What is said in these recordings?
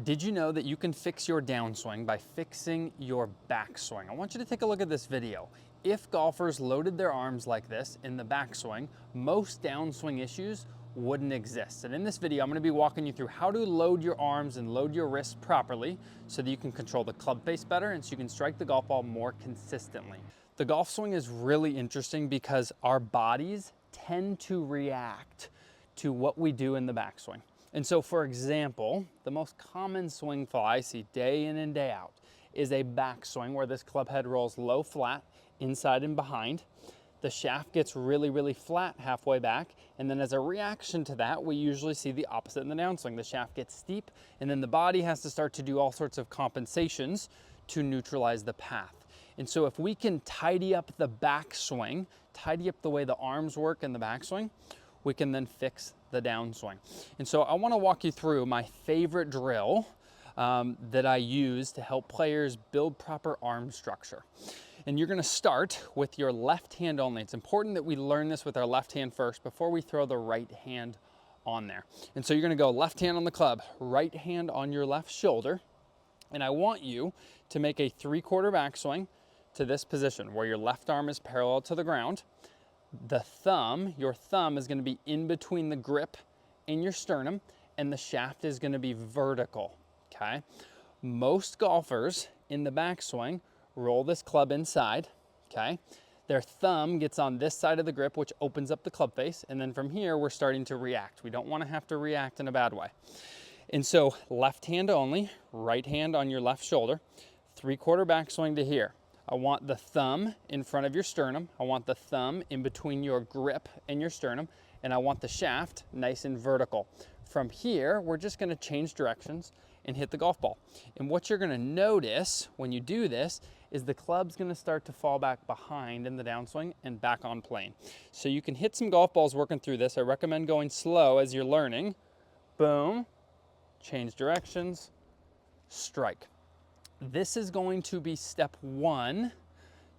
Did you know that you can fix your downswing by fixing your backswing? I want you to take a look at this video. If golfers loaded their arms like this in the backswing, most downswing issues wouldn't exist. And in this video, I'm going to be walking you through how to load your arms and load your wrists properly so that you can control the club face better and so you can strike the golf ball more consistently. The golf swing is really interesting because our bodies tend to react to what we do in the backswing. And so, for example, the most common swing fall I see day in and day out is a backswing where this club head rolls low flat, inside and behind. The shaft gets really flat halfway back, and then as a reaction to that, we usually see the opposite in the downswing. The shaft gets steep, and then the body has to start to do all sorts of compensations to neutralize the path. And so if we can tidy up the backswing, tidy up the way the arms work in the backswing, we can then fix the downswing. And so I want to walk you through my favorite drill that I use to help players build proper arm structure. And you're going to start with your left hand only. It's important that we learn this with our left hand first before we throw the right hand on there. And so you're going to go left hand on the club, right hand on your left shoulder. And I want you to make a 3/4 backswing to this position where your left arm is parallel to the ground. The thumb, your thumb is going to be in between the grip and your sternum, and the shaft is going to be vertical, okay? Most golfers in the backswing roll this club inside, okay? Their thumb gets on this side of the grip, which opens up the club face, and then from here, we're starting to react. We don't want to have to react in a bad way. And so, left hand only, right hand on your left shoulder, 3/4 backswing to here. I want the thumb in front of your sternum. I want the thumb in between your grip and your sternum. And I want the shaft nice and vertical. From here, we're just gonna change directions and hit the golf ball. And what you're gonna notice when you do this is the club's gonna start to fall back behind in the downswing and back on plane. So you can hit some golf balls working through this. I recommend going slow as you're learning. Boom, change directions, strike. This is going to be step one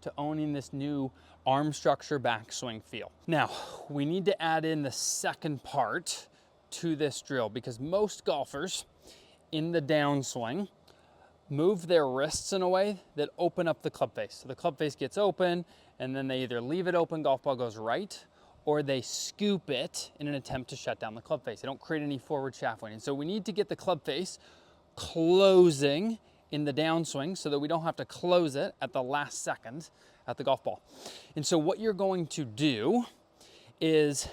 to owning this new arm structure backswing feel. Now, we need to add in the second part to this drill because most golfers in the downswing move their wrists in a way that open up the club face. So the club face gets open and then they either leave it open, golf ball goes right, or they scoop it in an attempt to shut down the club face. They don't create any forward shaft weight. And so we need to get the club face closing in the downswing so that we don't have to close it at the last second at the golf ball. And so what you're going to do is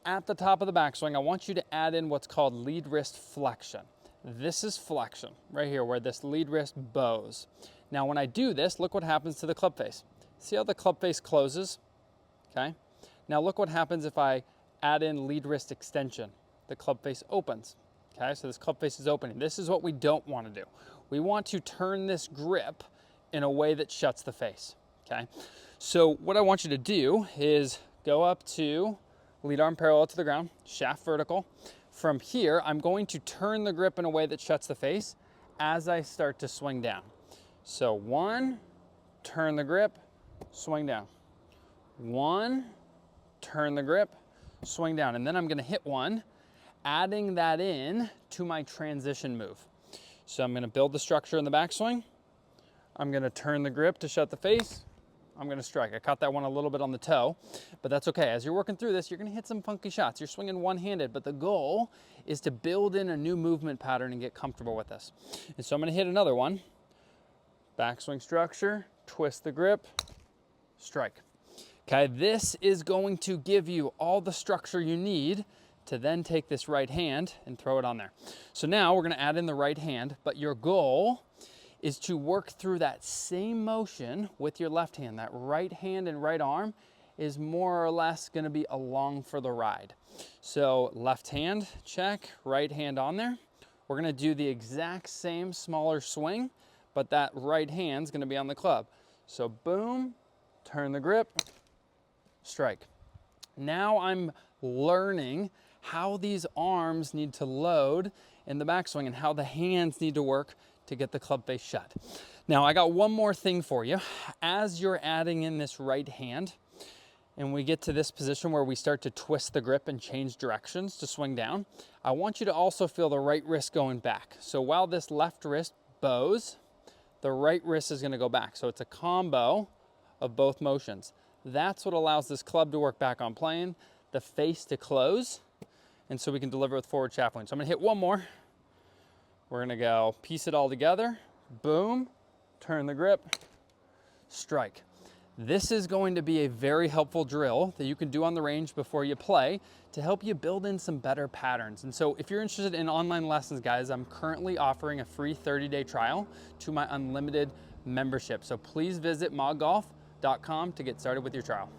at the top of the backswing, I want you to add in what's called lead wrist flexion. This is flexion right here where this lead wrist bows. Now when I do this, look what happens to the club face. See how the club face closes? Okay. Now look what happens if I add in lead wrist extension. The club face opens. Okay, so this club face is opening. This is what we don't want to do. We want to turn this grip in a way that shuts the face, okay? So what I want you to do is go up to lead arm parallel to the ground, shaft vertical. From here, I'm going to turn the grip in a way that shuts the face as I start to swing down. So 1, turn the grip, swing down. 1, turn the grip, swing down. And then I'm gonna hit one, adding that in to my transition move. So I'm gonna build the structure in the backswing. I'm gonna turn the grip to shut the face. I'm gonna strike. I caught that one a little bit on the toe, but that's okay. As you're working through this, you're gonna hit some funky shots. You're swinging one-handed, but the goal is to build in a new movement pattern and get comfortable with this. And so I'm gonna hit another one. Backswing structure, twist the grip, strike. Okay, this is going to give you all the structure you need to then take this right hand and throw it on there. So now we're gonna add in the right hand, but your goal is to work through that same motion with your left hand. That right hand and right arm is more or less gonna be along for the ride. So left hand, check, right hand on there. We're gonna do the exact same smaller swing, but that right hand's gonna be on the club. So boom, turn the grip, strike. Now I'm learning how these arms need to load in the backswing and how the hands need to work to get the club face shut. Now I got one more thing for you. As you're adding in this right hand, and we get to this position where we start to twist the grip and change directions to swing down, I want you to also feel the right wrist going back. So while this left wrist bows, the right wrist is going to go back. So it's a combo of both motions. That's what allows this club to work back on plane, the face to close, and so we can deliver with forward shaft lean. So I'm going to hit one more. We're going to go piece it all together, boom, turn the grip, strike. This is going to be a very helpful drill that you can do on the range before you play to help you build in some better patterns. And so if you're interested in online lessons, guys, I'm currently offering a free 30-day trial to my unlimited membership. So please visit moggolf.com to get started with your trial.